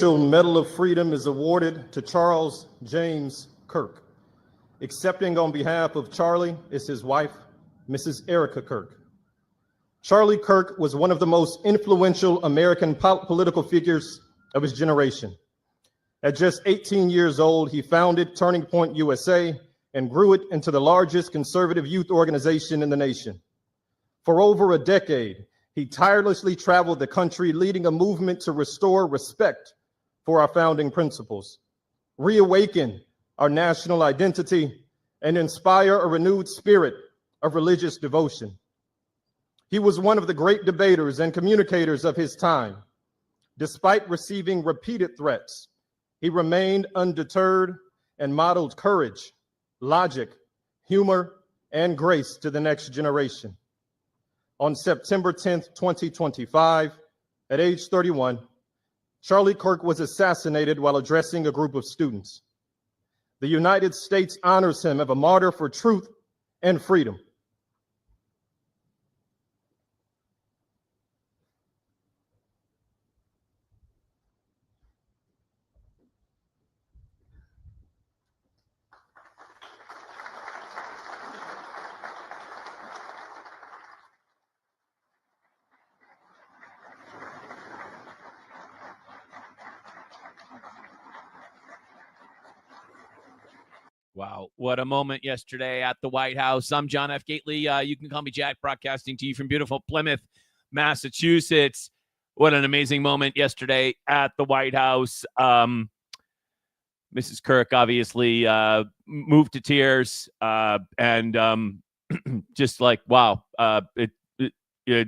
Medal of Freedom is awarded to Charles James Kirk. Accepting on behalf of Charlie is his wife, Mrs. Erica Kirk. Charlie Kirk was one of the most influential American political figures of his generation. At just 18 years old, he founded Turning Point USA and grew it into the largest conservative youth organization in the nation. For over a decade, he tirelessly traveled the country, leading a movement to restore respect for our founding principles, reawaken our national identity, and inspire a renewed spirit of religious devotion. He was one of the great debaters and communicators of his time. Despite receiving repeated threats, he remained undeterred and modeled courage, logic, humor, and grace to the next generation. On September 10th, 2025, at age 31, Charlie Kirk was assassinated while addressing a group of students. The United States honors him as a martyr for truth and freedom. Wow, what a moment yesterday at the White House. I'm John F. Gately. You can call me Jack, broadcasting to you from beautiful Plymouth, Massachusetts. What an amazing moment yesterday at the White House. Mrs. Kirk obviously moved to tears and just like, wow,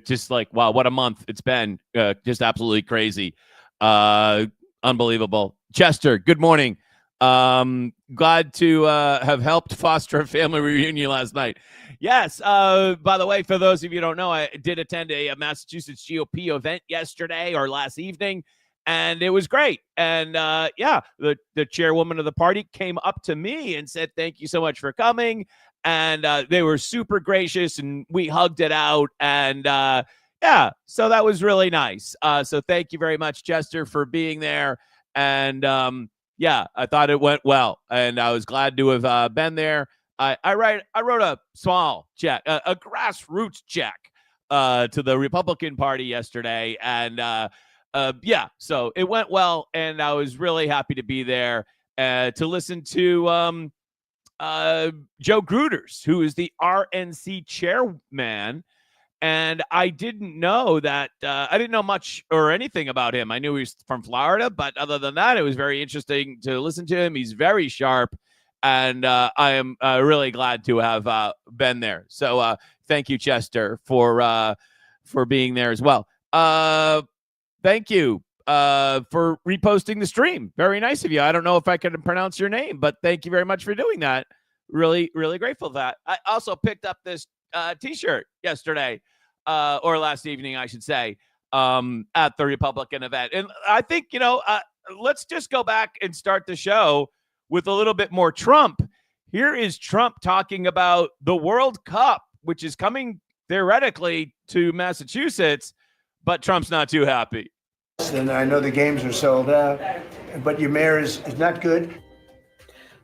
just like, wow, what a month it's been. Just absolutely crazy. Unbelievable. Chester, good morning. Glad to have helped foster a family reunion last night. Yes, by the way, for those of you who don't know, I did attend a Massachusetts GOP event yesterday or last evening, and it was great. And yeah, the chairwoman of the party came up to me and said, thank you so much for coming. And they were super gracious, and we hugged it out. And yeah, so that was really nice. So thank you very much, Chester, for being there. And yeah, I thought it went well, and I was glad to have been there. I wrote a small check, a grassroots check to the Republican Party yesterday, and yeah, so it went well, and I was really happy to be there to listen to Joe Gruters, who is the RNC chairman. And I didn't know that, I didn't know much or anything about him. I knew he was from Florida, but other than that, it was very interesting to listen to him. He's very sharp, and I am really glad to have been there. So thank you, Chester, for being there as well. Thank you for reposting the stream. Very nice of you. I don't know if I can pronounce your name, but thank you very much for doing that. Really, really grateful for that. I also picked up this T-shirt yesterday, or last evening, I should say, at the Republican event. And I think, let's just go back and start the show with a little bit more Trump. Here is Trump talking about the World Cup, which is coming theoretically to Massachusetts, but Trump's not too happy. And I know the games are sold out, but your mayor is not good.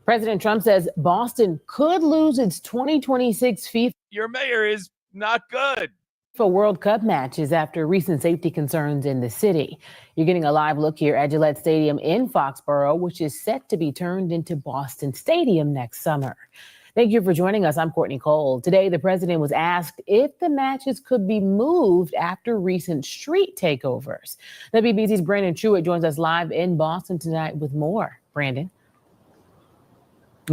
President Trump says Boston could lose its 2026 FIFA. Your mayor is not good. For World Cup matches after recent safety concerns in the city. You're getting a live look here at Gillette Stadium in Foxborough, which is set to be turned into Boston Stadium next summer. Thank you for joining us. I'm Courtney Cole. Today, the president was asked if the matches could be moved after recent street takeovers. WBC's Brandon Truitt joins us live in Boston tonight with more. Brandon.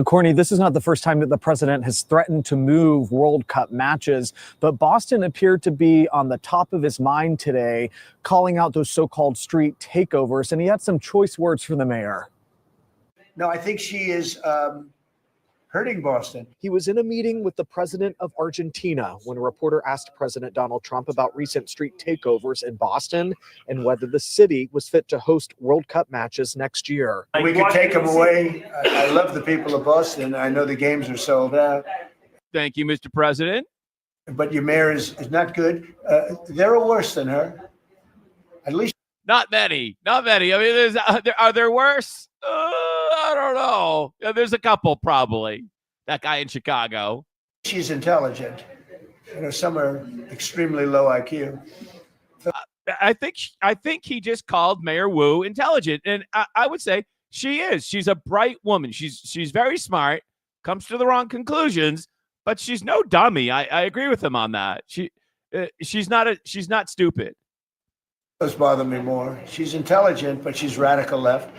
Courtney, this is not the first time that the president has threatened to move World Cup matches, but Boston appeared to be on the top of his mind today, calling out those so-called street takeovers, and he had some choice words for the mayor. No, I think she is hurting Boston. He was in a meeting with the president of Argentina when a reporter asked President Donald Trump about recent street takeovers in Boston and whether the city was fit to host World Cup matches next year. We could take them away. I love the people of Boston. I know the games are sold out. Thank you, Mr. President. But your mayor is not good. They're worse than her. At least. Not many. I mean, are there worse? I don't know. Yeah, there's a couple probably. That guy in Chicago. She's intelligent. Some are extremely low IQ. I think he just called Mayor Wu intelligent, and I would say she is. She's a bright woman. She's very smart. Comes to the wrong conclusions, but she's no dummy. I agree with him on that. She's not stupid. Those bother me more. She's intelligent, but she's radical left.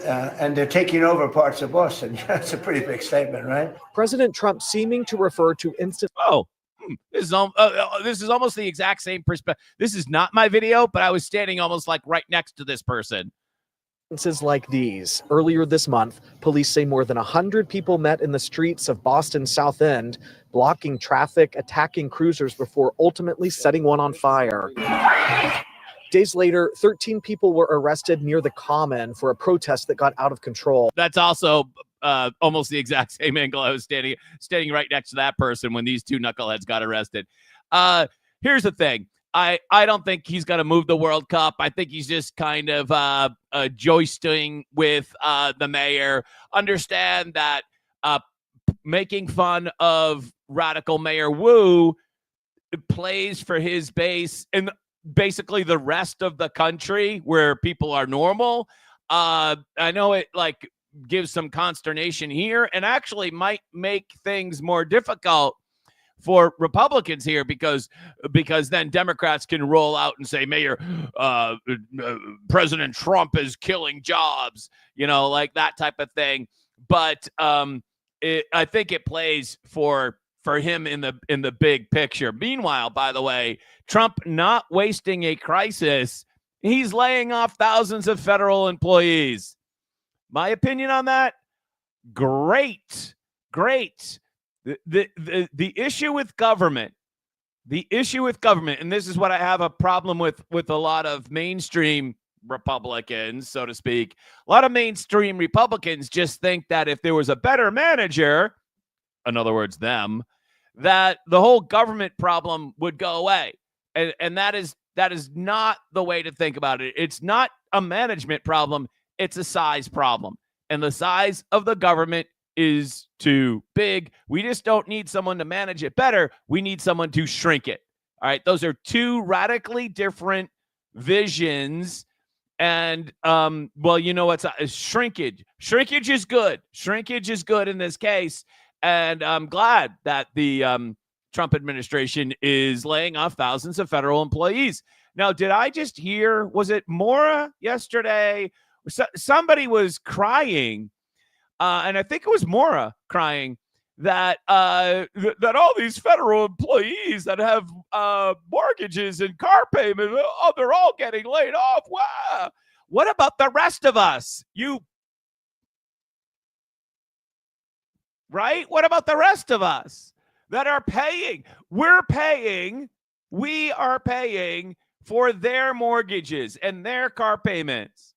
And they're taking over parts of Boston. That's a pretty big statement, right? President Trump seeming to refer to This is almost the exact same perspective. This is not my video, but I was standing almost like right next to this person. instances like these. Earlier this month, police say more than 100 people met in the streets of Boston's South End, blocking traffic, attacking cruisers before ultimately setting one on fire. Days later, 13 people were arrested near the Common for a protest that got out of control. That's also almost the exact same angle I was standing right next to that person when these two knuckleheads got arrested. Here's the thing. I don't think he's going to move the World Cup. I think he's just kind of joisting with the mayor. Understand that making fun of radical Mayor Wu plays for his base and basically the rest of the country where people are normal. I know it gives some consternation here and actually might make things more difficult for Republicans here because then Democrats can roll out and say, President Trump is killing jobs, like that type of thing. But I think it plays for him in the big picture. Meanwhile, by the way, Trump not wasting a crisis, he's laying off thousands of federal employees. My opinion on that? Great. The issue with government, and this is what I have a problem with a lot of mainstream Republicans, so to speak. A lot of mainstream Republicans just think that if there was a better manager, in other words, them, that the whole government problem would go away. And that is not the way to think about it. It's not a management problem. It's a size problem. And the size of the government is too big. We just don't need someone to manage it better. We need someone to shrink it. All right. Those are two radically different visions. And, what's shrinkage. Shrinkage is good. Shrinkage is good in this case. And I'm glad that the Trump administration is laying off thousands of federal employees. Now, did I just hear, was it Maura yesterday? Somebody was crying, and I think it was Maura crying that that all these federal employees that have mortgages and car payment, they're all getting laid off. Wow. What about the rest of us? Right? What about the rest of us that are paying? We are paying for their mortgages and their car payments.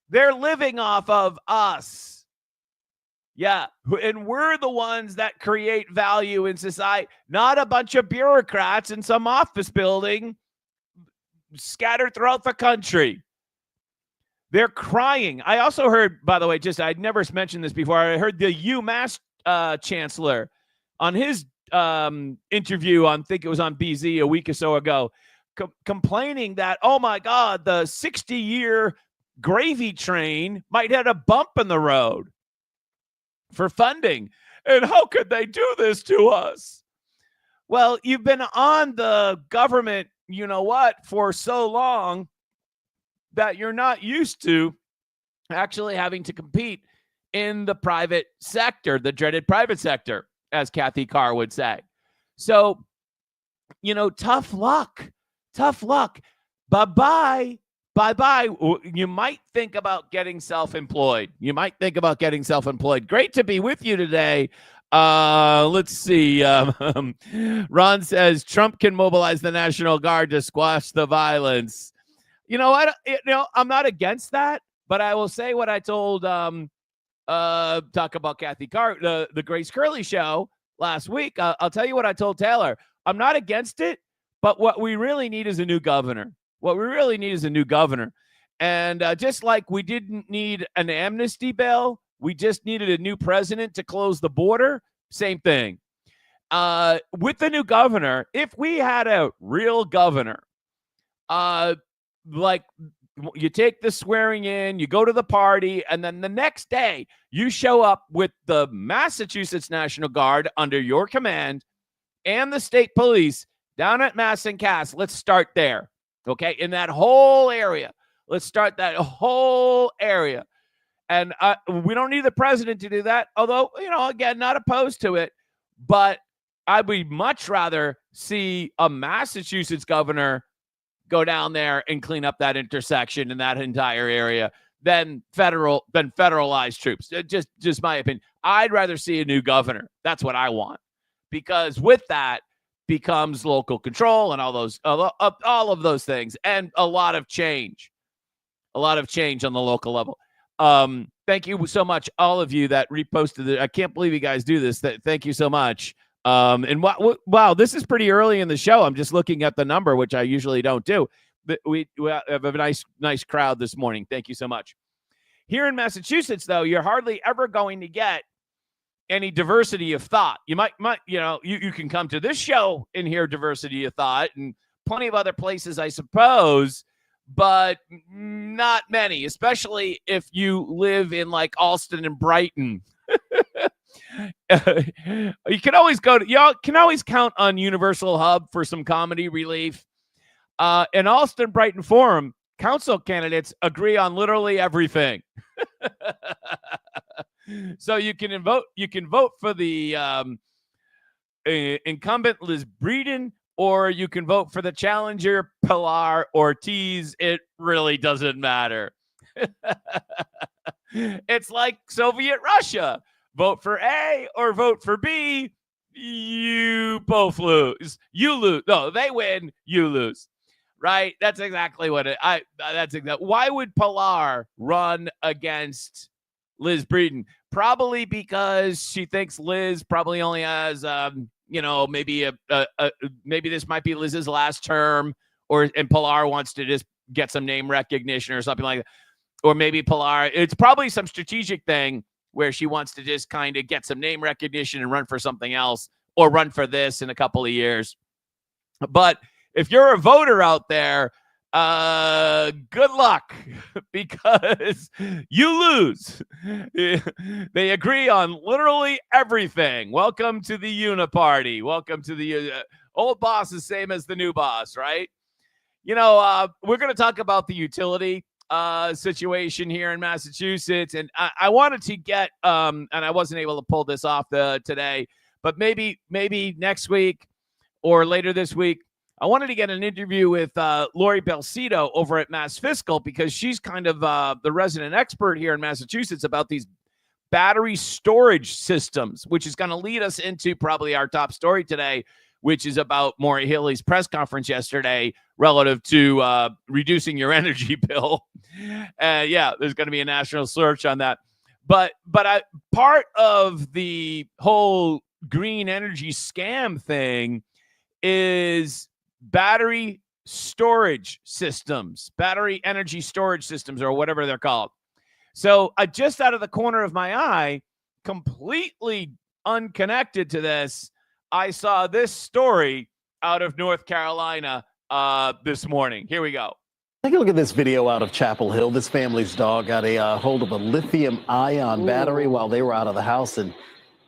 They're living off of us. Yeah. And we're the ones that create value in society, not a bunch of bureaucrats in some office building scattered throughout the country. They're crying. I also heard, by the way, I'd never mentioned this before. I heard the UMass chancellor on his interview on, I think it was on BZ a week or so ago, complaining that, oh my God, the 60-year gravy train might have a bump in the road for funding. And how could they do this to us? Well, you've been on the government, for so long that you're not used to actually having to compete in the private sector, the dreaded private sector, as Kathy Carr would say. So, tough luck. Bye-bye. You might think about getting self-employed. Great to be with you today. Let's see. Ron says Trump can mobilize the National Guard to squash the violence. I'm not against that, but I will say what I told talk about Kathy Carr, the Grace Curley show last week. I'll tell you what I told Taylor. I'm not against it, but what we really need is a new governor. What we really need is a new governor. And just like we didn't need an amnesty bill, we just needed a new president to close the border. Same thing. With the new governor, if we had a real governor, like you take the swearing in, you go to the party, and then the next day you show up with the Massachusetts National Guard under your command and the state police down at Mass and Cass. Let's start there. Okay. In that whole area. Let's start that whole area. And we don't need the president to do that. Although, again, not opposed to it, but I would much rather see a Massachusetts governor go down there and clean up that intersection in that entire area than federalized troops. Just my opinion. I'd rather see a new governor. That's what I want, because with that becomes local control and all of those things, and a lot of change on the local level. Thank you so much, all of you that reposted it. I can't believe you guys do this. Thank you so much. And wow, this is pretty early in the show. I'm just looking at the number, which I usually don't do. But we have a nice crowd this morning. Thank you so much. Here in Massachusetts, though, you're hardly ever going to get any diversity of thought. You might you can come to this show and hear diversity of thought, and plenty of other places, I suppose, but not many, especially if you live in like Alston and Brighton. You can always count on Universal Hub for some comedy relief. In Alston Brighton Forum, council candidates agree on literally everything. So you can vote for the incumbent Liz Breeden, or you can vote for the challenger Pilar Ortiz. It really doesn't matter. It's like Soviet Russia. Vote for A or vote for B. You both lose. You lose. No, they win. You lose. Right? That's exactly what that's exactly. Why would Pilar run against Liz Breeden? Probably because she thinks Liz probably only has, maybe maybe this might be Liz's last term, and Pilar wants to just get some name recognition or something like that. Or maybe Pilar, it's probably some strategic thing where she wants to just kind of get some name recognition and run for something else, or run for this in a couple of years. But if you're a voter out there, good luck, because you lose. They agree on literally everything. Welcome to the Uniparty. Welcome to the old boss is same as the new boss, right? We're going to talk about the utility situation here in Massachusetts, and I wanted to get and I wasn't able to pull this off today, but maybe next week or later this week, I wanted to get an interview with Lori Belcito over at Mass Fiscal, because she's kind of the resident expert here in Massachusetts about these battery storage systems, which is going to lead us into probably our top story today, which is about Maura Healey's press conference yesterday relative to reducing your energy bill. There's going to be a national search on that. But part of the whole green energy scam thing is battery storage systems, battery energy storage systems, or whatever they're called. So just out of the corner of my eye, completely unconnected to this, I saw this story out of North Carolina this morning. Here we go. Take a look at this video out of Chapel Hill. This family's dog got a hold of a lithium-ion battery while they were out of the house, and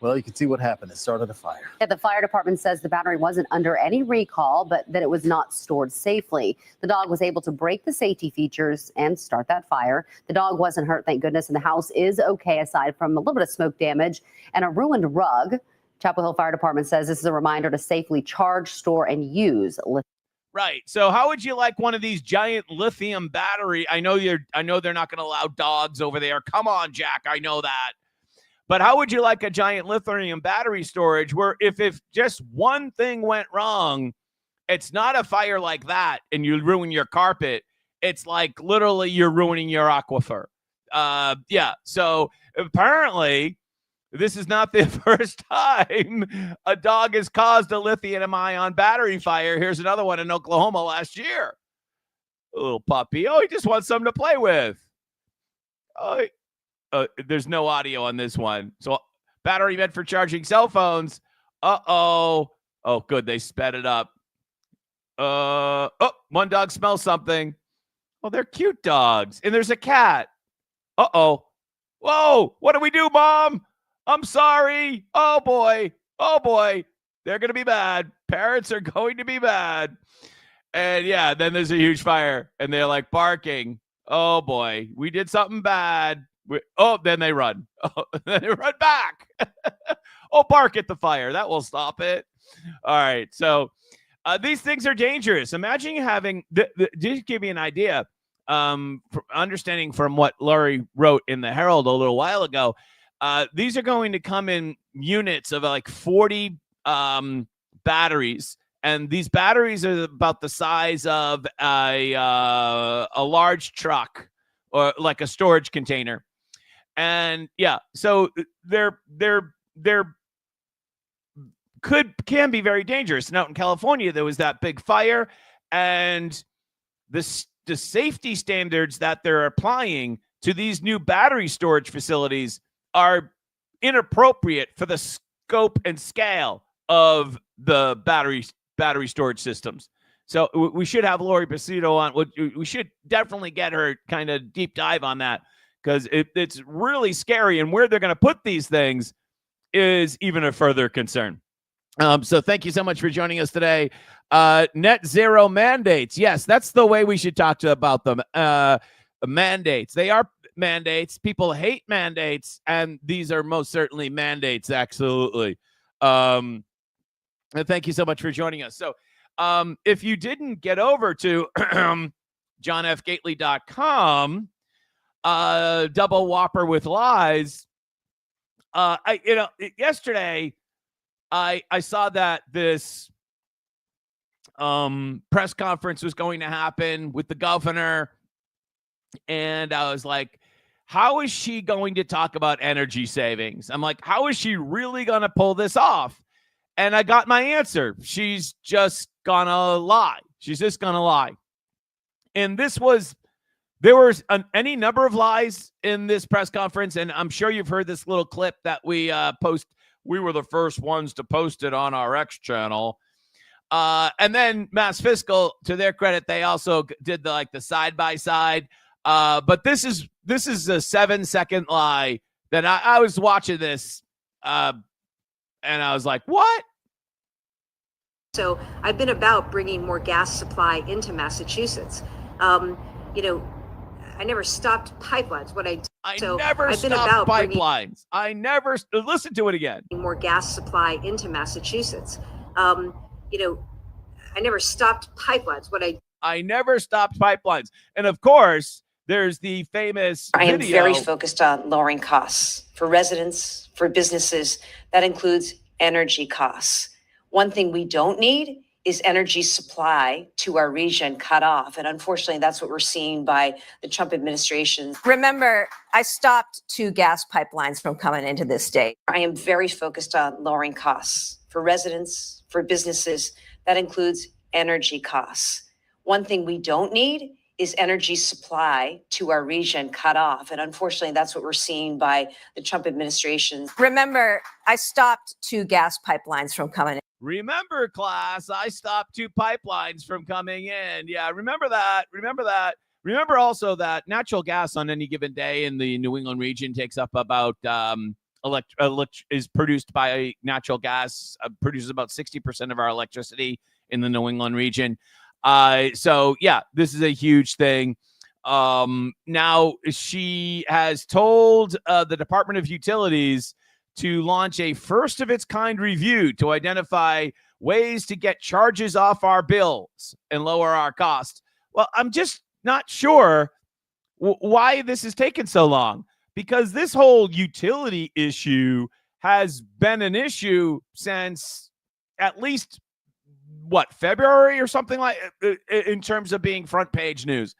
well, you can see what happened. It started a fire. Yeah, the fire department says the battery wasn't under any recall, but that it was not stored safely. The dog was able to break the safety features and start that fire. The dog wasn't hurt, thank goodness, and the house is okay aside from a little bit of smoke damage and a ruined rug. Chapel Hill Fire Department says this is a reminder to safely charge, store, and use lithium. Right. So how would you like one of these giant lithium battery? I know they're not going to allow dogs over there. Come on, Jack. I know that. But how would you like a giant lithium battery storage where if just one thing went wrong, it's not a fire like that and you ruin your carpet. It's like literally you're ruining your aquifer. So apparently this is not the first time a dog has caused a lithium-ion battery fire. Here's another one in Oklahoma last year. A little puppy. Oh, he just wants something to play with. Oh, there's no audio on this one. So battery meant for charging cell phones. Uh-oh. Oh, good. They sped it up. One dog smells something. Oh, they're cute dogs. And there's a cat. Uh-oh. Whoa, what do we do, Mom? I'm sorry. Oh, boy. Oh, boy. They're going to be bad. Parents are going to be bad. And yeah, then there's a huge fire and they're like barking. Oh, boy. We did something bad. Then they run. Oh, then they run back. Oh, bark at the fire. That will stop it. All right. So these things are dangerous. Imagine having, just give me an idea, understanding from what Laurie wrote in the Herald a little while ago. These are going to come in units of like 40 batteries. And these batteries are about the size of a large truck or like a storage container. And yeah, so they're can be very dangerous. And out in California, there was that big fire, and the safety standards that they're applying to these new battery storage facilities are inappropriate for the scope and scale of the battery storage systems. So we should have Lori Pacito on. We should definitely get her kind of deep dive on that, because it's really scary, and where they're going to put these things is even a further concern. So thank you so much for joining us today. Net zero mandates. Yes, that's the way we should talk about them. Mandates. They are mandates. People hate mandates, and these are most certainly mandates. Absolutely. And thank you so much for joining us. So if you didn't get over to johnfgately.com, double whopper with lies, yesterday I saw that this press conference was going to happen with the governor, and I was like, how is she going to talk about energy savings? I'm like, how is she really going to pull this off? And I got my answer. She's just gonna lie. She's just gonna lie. And there was any number of lies in this press conference, and I'm sure you've heard this little clip that we post. We were the first ones to post it on our X channel. And then Mass Fiscal, to their credit, they also did the side-by-side. But this is a 7-second lie that I was watching this, and I was like, what? So I've been about bringing more gas supply into Massachusetts. I never stopped pipelines. I never stopped pipelines. I never listen to it again. More gas supply into Massachusetts. I never stopped pipelines. I never stopped pipelines. And of course, there's the famous I am video. very focused on lowering costs for residents, for businesses. That includes energy costs. One thing we don't need is energy supply to our region cut off. And unfortunately, that's what we're seeing by the Trump administration. Remember, I stopped 2 gas pipelines from coming into this state. I am very focused on lowering costs for residents, for businesses. That includes energy costs. One thing we don't need is energy supply to our region cut off. And unfortunately, that's what we're seeing by the Trump administration. Remember, I stopped 2 gas pipelines from coming in. Remember, class, I stopped 2 pipelines from coming in. Yeah, remember that. Remember that. Remember also that natural gas on any given day in the New England region takes up about is produced by natural gas, produces about 60% of our electricity in the New England region. So yeah, this is a huge thing. Now she has told the Department of Utilities to launch a first of its kind review to identify ways to get charges off our bills and lower our costs. Well, I'm just not sure why this has taken so long, because this whole utility issue has been an issue since at least February or something, like in terms of being front page news.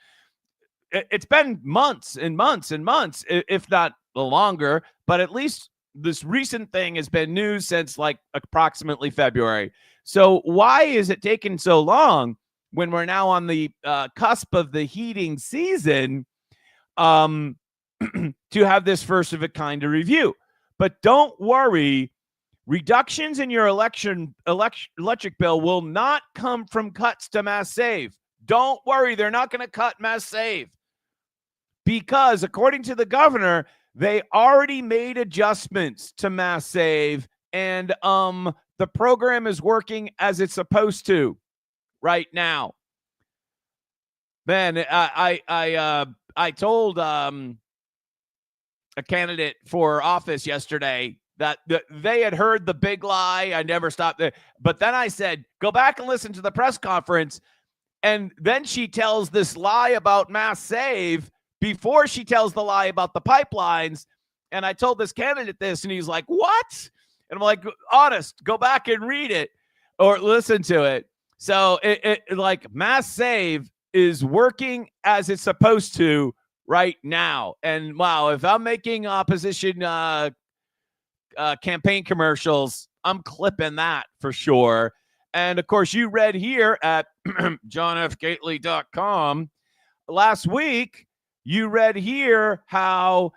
It's been months and months and months, if not longer, but at least this recent thing has been news since like approximately February. So why is it taking so long? when we're now on the cusp of the heating season, to have this first of a kind of review. But don't worry, reductions in your electric bill will not come from cuts to Mass Save. Don't worry, they're not going to cut Mass Save, because according to the governor, they already made adjustments to Mass Save, and the program is working as it's supposed to right now. Man, I told a candidate for office yesterday that they had heard the big lie. I never stopped there. But then I said, go back and listen to the press conference. And then she tells this lie about Mass Save before she tells the lie about the pipelines. And I told this candidate this, and he's like, what? And I'm like, honest, go back and read it or listen to it. So it like Mass Save is working as it's supposed to right now. And wow, if I'm making opposition campaign commercials, I'm clipping that for sure. And of course, you read here at johnfgately.com last week, you read here how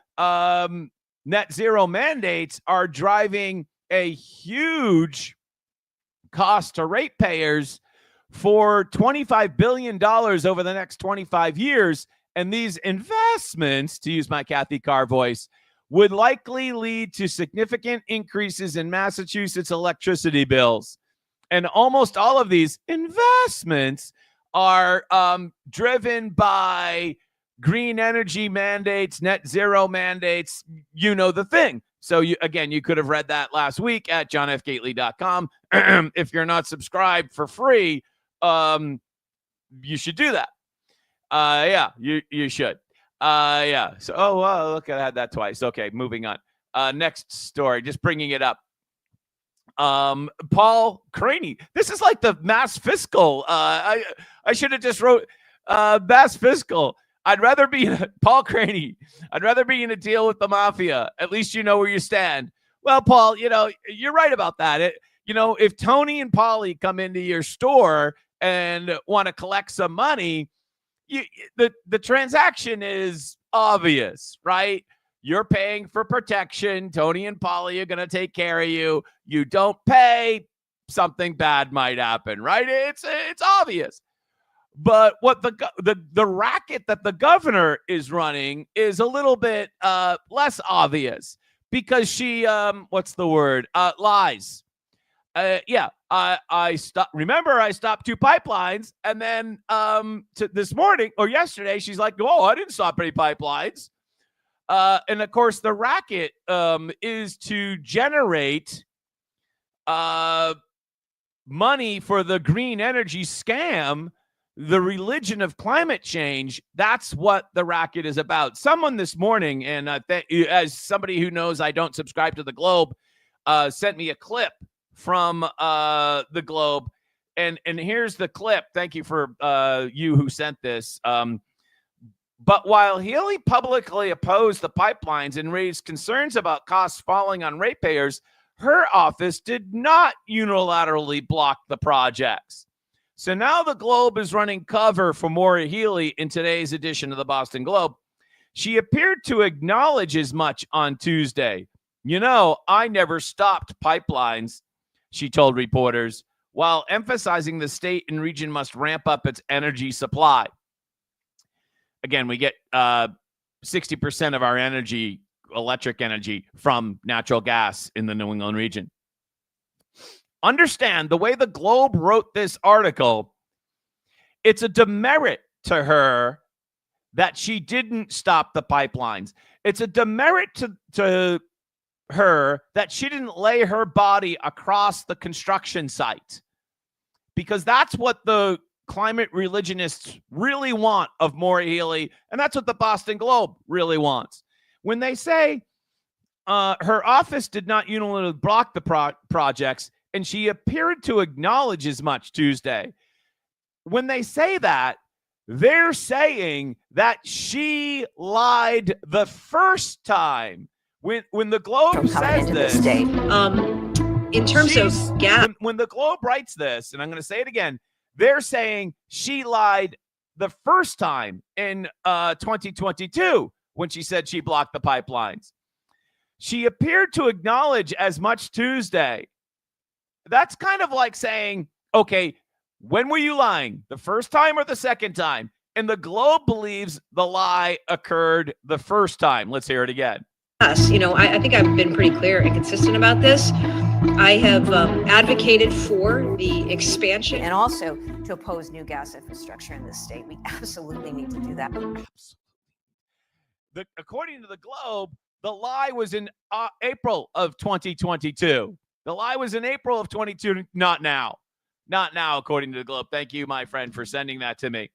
net zero mandates are driving a huge cost to ratepayers for $25 billion over the next 25 years. And these investments, to use my Kathy Carr voice, would likely lead to significant increases in Massachusetts electricity bills. And almost all of these investments are driven by green energy mandates, net zero mandates, you know the thing. So, you could have read that last week at johnfgately.com. If you're not subscribed for free, you should do that. Yeah, you should. Yeah. So, look, I had that twice. Okay, moving on. Next story, just bringing it up. Paul Craney. This is like the Mass Fiscal. I should have just wrote Mass Fiscal. I'd rather be Paul Craney. I'd rather be in a deal with the mafia. At least you know where you stand. Well, Paul, you're right about that. If Tony and Polly come into your store and want to collect some money, the transaction is obvious, right? You're paying for protection. Tony and Polly are going to take care of you. You don't pay, something bad might happen, right? It's obvious. But what the racket that the governor is running is a little bit less obvious, because she lies. I stopped. Remember, I stopped 2 pipelines, and then this morning or yesterday, she's like, "Oh, I didn't stop any pipelines." And of course, the racket is to generate money for the green energy scam, the religion of climate change. That's what the racket is about. Someone this morning, and as somebody who knows I don't subscribe to the Globe, sent me a clip from the Globe, and here's the clip. Thank you for you who sent this. But while Healy publicly opposed the pipelines and raised concerns about costs falling on ratepayers, her office did not unilaterally block the projects. So now the Globe is running cover for Maura Healey in today's edition of the Boston Globe. She appeared to acknowledge as much on Tuesday. I never stopped pipelines, she told reporters, while emphasizing the state and region must ramp up its energy supply. Again, we get 60% of our energy, electric energy, from natural gas in the New England region. Understand, the way the Globe wrote this article, it's a demerit to her that she didn't stop the pipelines. It's a demerit to her that she didn't lay her body across the construction site, because that's what the climate religionists really want of Maura Healey, and that's what the Boston Globe really wants. When they say her office did not unilaterally block the projects, and she appeared to acknowledge as much Tuesday, when they say that, they're saying that she lied the first time. When the Globe says this, in terms of gas, when the Globe writes this, and I'm going to say it again, They're saying she lied the first time in 2022 when she said she blocked the pipelines. She appeared to acknowledge as much Tuesday. That's kind of like saying, okay, when were you lying? The first time or the second time? And the Globe believes the lie occurred the first time. Let's hear it again. Us, I think I've been pretty clear and consistent about this. I have advocated for the expansion and also to oppose new gas infrastructure in this state. We absolutely need to do that. According to the Globe, the lie was in April of 2022. The lie was in April of 22, not now. Not now, according to the Globe. Thank you, my friend, for sending that to me.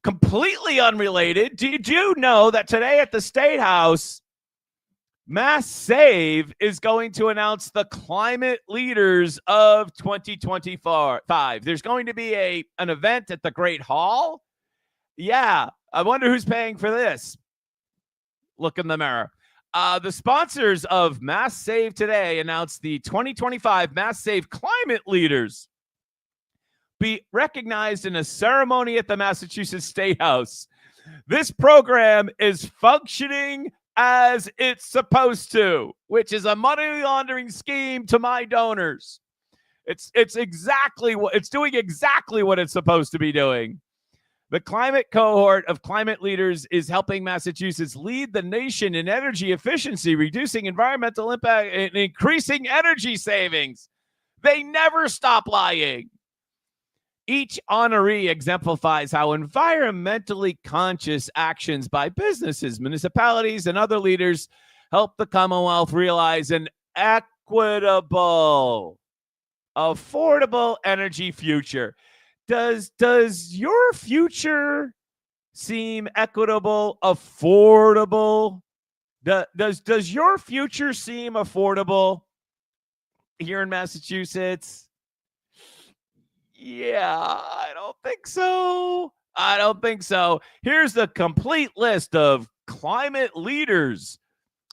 Completely unrelated. Did you know that today at the State House, Mass Save is going to announce the climate leaders of 2025? There's going to be an event at the Great Hall. Yeah, I wonder who's paying for this. Look in the mirror. The sponsors of Mass Save today announced the 2025 Mass Save climate leaders be recognized in a ceremony at the Massachusetts State House. This program is functioning as it's supposed to, which is a money laundering scheme to my donors. It's exactly what it's doing, exactly what it's supposed to be doing. The climate cohort of climate leaders is helping Massachusetts lead the nation in energy efficiency, reducing environmental impact, and increasing energy savings. They never stop lying. Each honoree exemplifies how environmentally conscious actions by businesses, municipalities, and other leaders help the Commonwealth realize an equitable, affordable energy future. Does your future seem equitable, affordable? Does your future seem affordable here in Massachusetts? Yeah, I don't think so. Here's the complete list of climate leaders: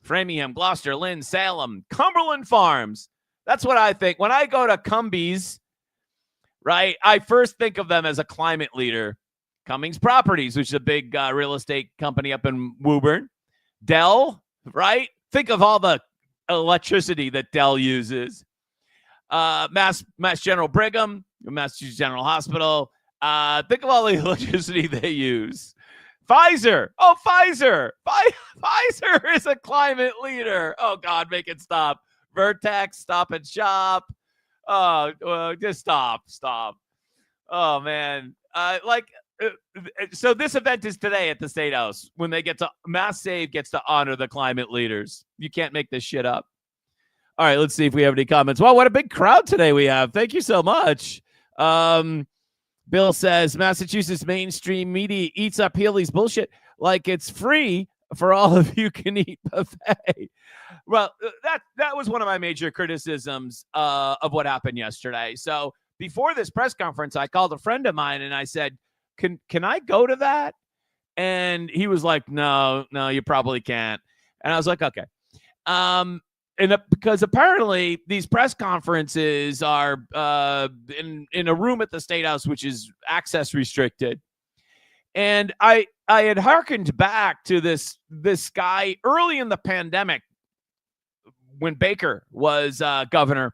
Framingham, Gloucester, Lynn, Salem, Cumberland Farms. That's what I think. When I go to Cumbies, right, I first think of them as a climate leader. Cummings Properties, which is a big real estate company up in Woburn. Dell, right? Think of all the electricity that Dell uses. Mass General Brigham, Massachusetts General Hospital. Think of all the electricity they use. Pfizer. Oh, Pfizer. Pfizer is a climate leader. Oh, God, make it stop. Vertex, Stop and Shop. Oh, just stop. Oh, man. So this event is today at the State House when Mass Save gets to honor the climate leaders. You can't make this shit up. All right, let's see if we have any comments. Wow, what a big crowd today we have. Thank you so much. Bill says, Massachusetts mainstream media eats up Healy's bullshit like it's free for all of you can eat buffet. Well, that was one of my major criticisms of what happened yesterday. So before this press conference, I called a friend of mine and I said, can I go to that? And he was like, no, you probably can't. And I was like, okay. Because apparently these press conferences are in a room at the State House, which is access restricted. And I had hearkened back to this guy early in the pandemic when Baker was governor.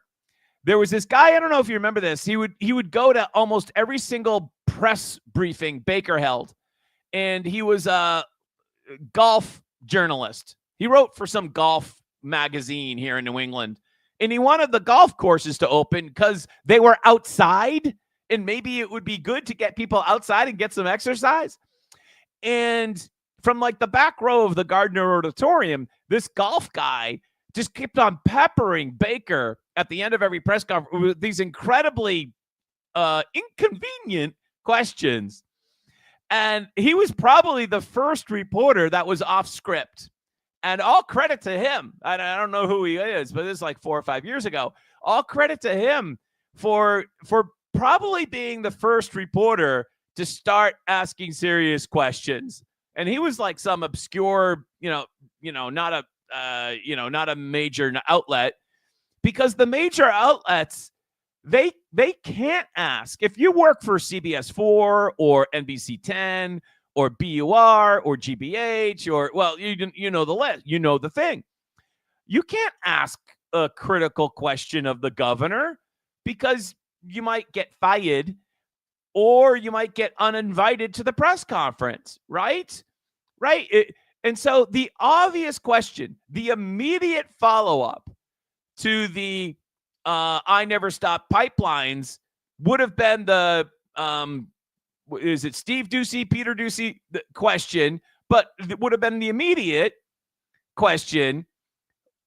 There was this guy, I don't know if you remember this, he would go to almost every single press briefing Baker held. And he was a golf journalist. He wrote for some golf magazine here in New England, and he wanted the golf courses to open because they were outside, and maybe it would be good to get people outside and get some exercise. And from like the back row of the Gardner Auditorium, this golf guy just kept on peppering Baker at the end of every press conference with these incredibly inconvenient questions. And he was probably the first reporter that was off script. And all credit to him. I don't know who he is, but this is like 4 or 5 years ago. All credit to him for probably being the first reporter to start asking serious questions. And he was like some obscure, not a major outlet, because the major outlets They can't ask. If you work for CBS 4 or NBC 10 or BUR or GBH or, well, you know the list, you know the thing. You can't ask a critical question of the governor because you might get fired or you might get uninvited to the press conference, right? Right. And so the obvious question, the immediate follow-up to the I never stop pipelines would have been the is it Steve Ducey, Peter Ducey question, but it would have been the immediate question.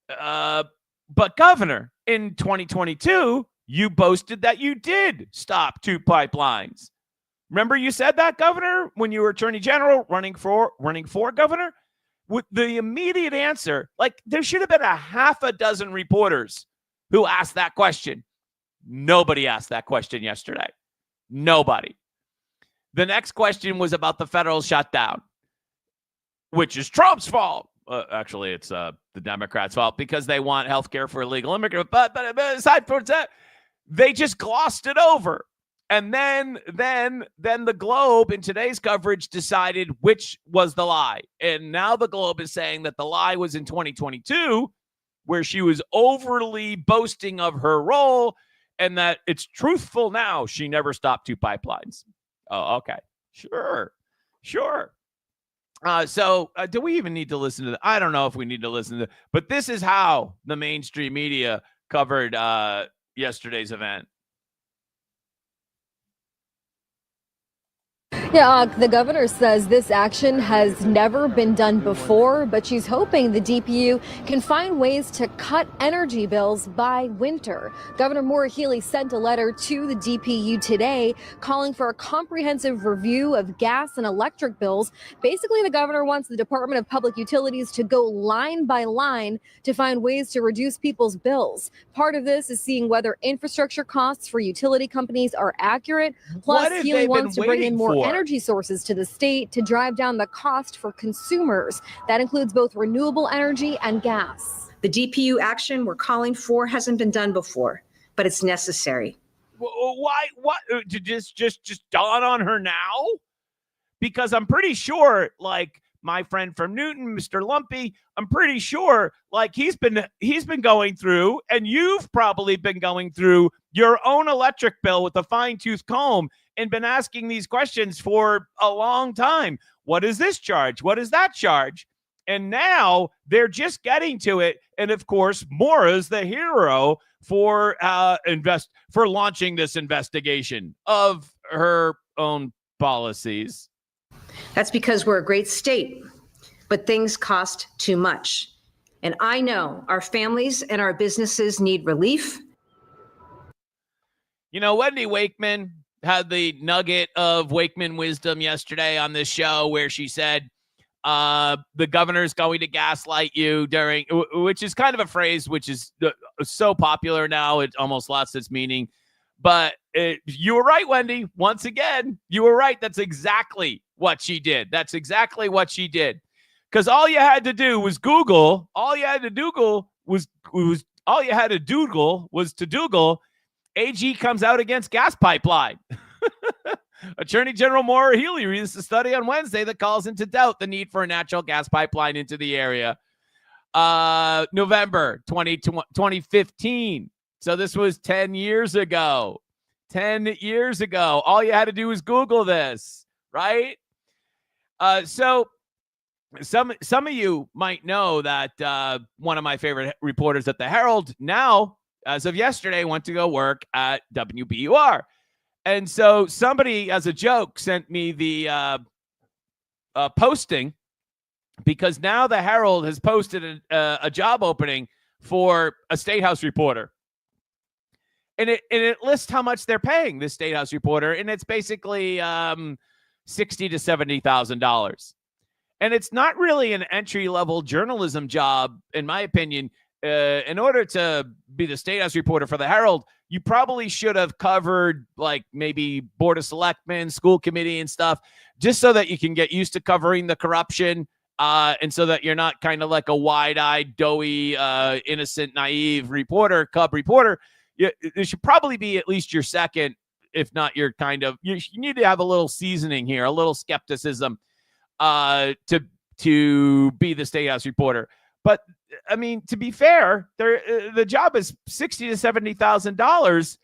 But Governor, in 2022, you boasted that you did stop 2 pipelines. Remember you said that, Governor, when you were Attorney General running for Governor? With the immediate answer, like there should have been a half a dozen reporters who asked that question. Nobody asked that question yesterday. Nobody. The next question was about the federal shutdown, which is Trump's fault. Actually, it's the Democrats' fault because they want health care for illegal immigrants. But aside from that, they just glossed it over. And then the Globe in today's coverage decided which was the lie. And now the Globe is saying that the lie was in 2022, where she was overly boasting of her role, and that it's truthful now. She never stopped 2 pipelines. Oh, okay. Sure. So do we even need to listen to that? I don't know if we need to listen to, but this is how the mainstream media covered yesterday's event. Yeah, the governor says this action has never been done before, but she's hoping the DPU can find ways to cut energy bills by winter. Governor Maura Healey sent a letter to the DPU today calling for a comprehensive review of gas and electric bills. Basically, the governor wants the Department of Public Utilities to go line by line to find ways to reduce people's bills. Part of this is seeing whether infrastructure costs for utility companies are accurate. Plus, Healey wants to bring in more energy sources to the state to drive down the cost for consumers. That includes both renewable energy and gas. The DPU action we're calling for hasn't been done before, but it's necessary. Why? What? Just dawn on her now? Because I'm pretty sure, like my friend from Newton, Mr. Lumpy, I'm pretty sure, like he's been going through, and you've probably been going through your own electric bill with a fine-tooth comb and been asking these questions for a long time. What is this charge? What is that charge? And now they're just getting to it. And of course, Maura's the hero for launching this investigation of her own policies. That's because we're a great state, but things cost too much. And I know our families and our businesses need relief. You know, Wendy Wakeman had the nugget of Wakeman wisdom yesterday on this show where she said, the governor's going to gaslight you during, which is kind of a phrase which is so popular now, it almost lost its meaning. But you were right, Wendy. Once again, you were right. That's exactly what she did. That's exactly what she did. Because all you had to do was Google. All you had to Google was to Google AG comes out against gas pipeline. Attorney General Maura Healey released a study on Wednesday that calls into doubt the need for a natural gas pipeline into the area. November 2015. So this was 10 years ago. 10 years ago. All you had to do was Google this, right? So some of you might know that one of my favorite reporters at the Herald now, as of yesterday, went to go work at WBUR. And so somebody, as a joke, sent me the posting because now the Herald has posted a job opening for a State House reporter. And it lists how much they're paying this State House reporter, and it's basically $60,000 to $70,000. And it's not really an entry-level journalism job, in my opinion. In order to be the State House reporter for the Herald, you probably should have covered like maybe Board of Selectmen, school committee and stuff, just so that you can get used to covering the corruption and so that you're not kind of like a wide-eyed, doughy, innocent, naive reporter, cub reporter. it should probably be at least your second, if not your kind of. You need to have a little seasoning here, a little skepticism, to be the State House reporter. But I mean, to be fair, the job is $60,000 to $70,000,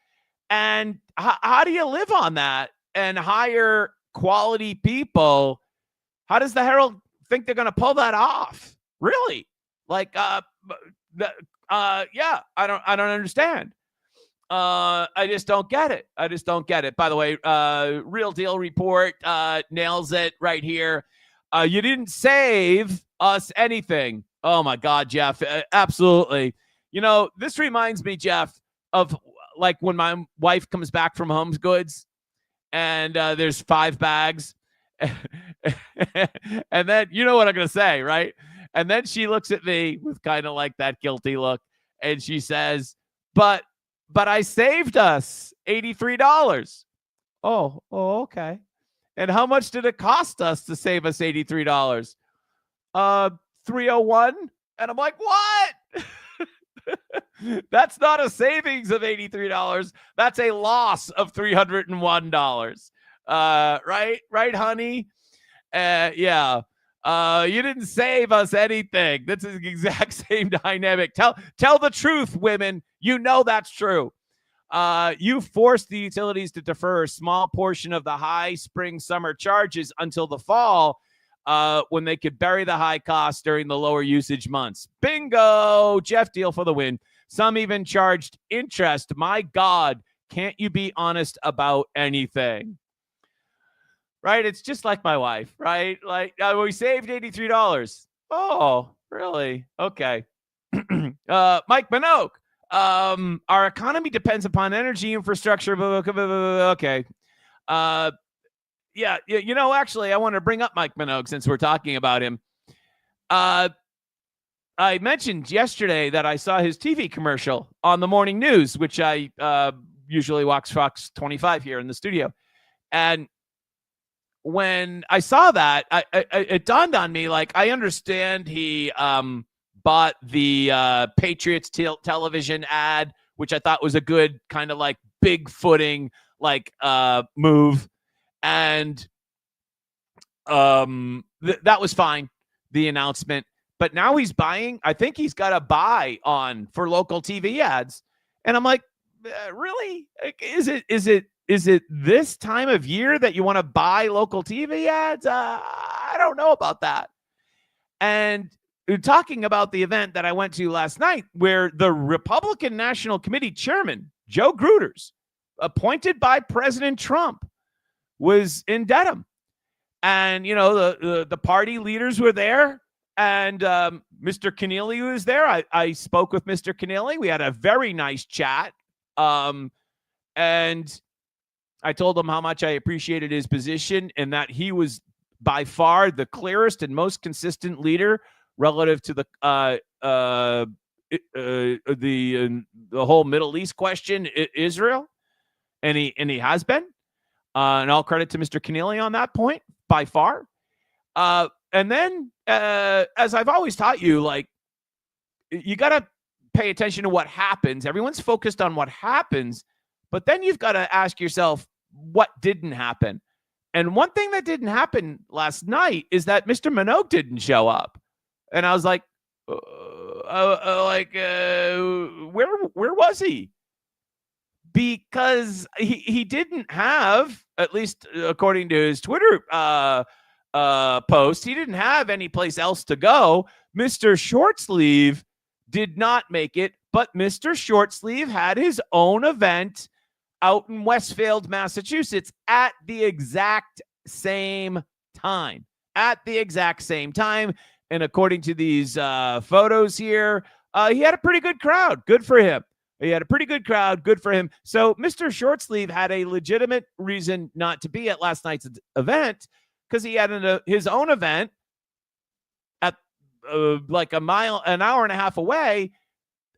and how do you live on that and hire quality people? How does the Herald think they're going to pull that off? Really? Like, yeah, I don't understand. I just don't get it. By the way, Real Deal Report nails it right here. You didn't save us anything. Oh my God, Jeff. Absolutely. This reminds me, Jeff, of like when my wife comes back from Home Goods and there's 5 bags. And then you know what I'm going to say, right? And then she looks at me with kind of like that guilty look. And she says, but I saved us $83. Oh, okay. And how much did it cost us to save us $83? $301. And I'm like, what? That's not a savings of $83. That's a loss of $301. Right, honey? Yeah. You didn't save us anything. That's the exact same dynamic. Tell the truth, women. You know that's true. You forced the utilities to defer a small portion of the high spring-summer charges until the fall, when they could bury the high costs during the lower usage months. Bingo! Jeff Deal for the win. Some even charged interest. My God, can't you be honest about anything? Right? It's just like my wife, right? Like, we saved $83. Oh, really? Okay. Mike Minogue. Our economy depends upon energy infrastructure. Okay. Yeah. Actually, I want to bring up Mike Minogue since we're talking about him. I mentioned yesterday that I saw his TV commercial on the morning news, which I usually watch Fox 25 here in the studio. And when I saw that, it dawned on me, like, I understand he bought the Patriots television ad, which I thought was a good kind of like big footing, like move. And that was fine, the announcement. But now he's buying, I think he's got a buy on for local TV ads. And I'm like, really? Is it this time of year that you want to buy local TV ads? I don't know about that. And talking about the event that I went to last night, where the Republican National Committee chairman, Joe Gruters, appointed by President Trump, was in Dedham. And, the party leaders were there. And Mr. Keneally was there. I spoke with Mr. Keneally. We had a very nice chat. And I told him how much I appreciated his position and that he was by far the clearest and most consistent leader relative to the whole Middle East question, Israel. And he has been. And all credit to Mr. Keneally on that point, by far. And then, as I've always taught you, like, you got to pay attention to what happens. Everyone's focused on what happens, but then you've got to ask yourself what didn't happen. And one thing that didn't happen last night is that Mr. Minogue didn't show up. And I was like, where was he? Because he didn't have, at least according to his Twitter post, he didn't have any place else to go. Mr. Shortsleeve did not make it, but Mr. Shortsleeve had his own event out in Westfield, Massachusetts at the exact same time. And according to these photos here, he had a pretty good crowd. Good for him. He had a pretty good crowd. Good for him. So Mr. Shortsleeve had a legitimate reason not to be at last night's event, because he had his own event at like an hour and a half away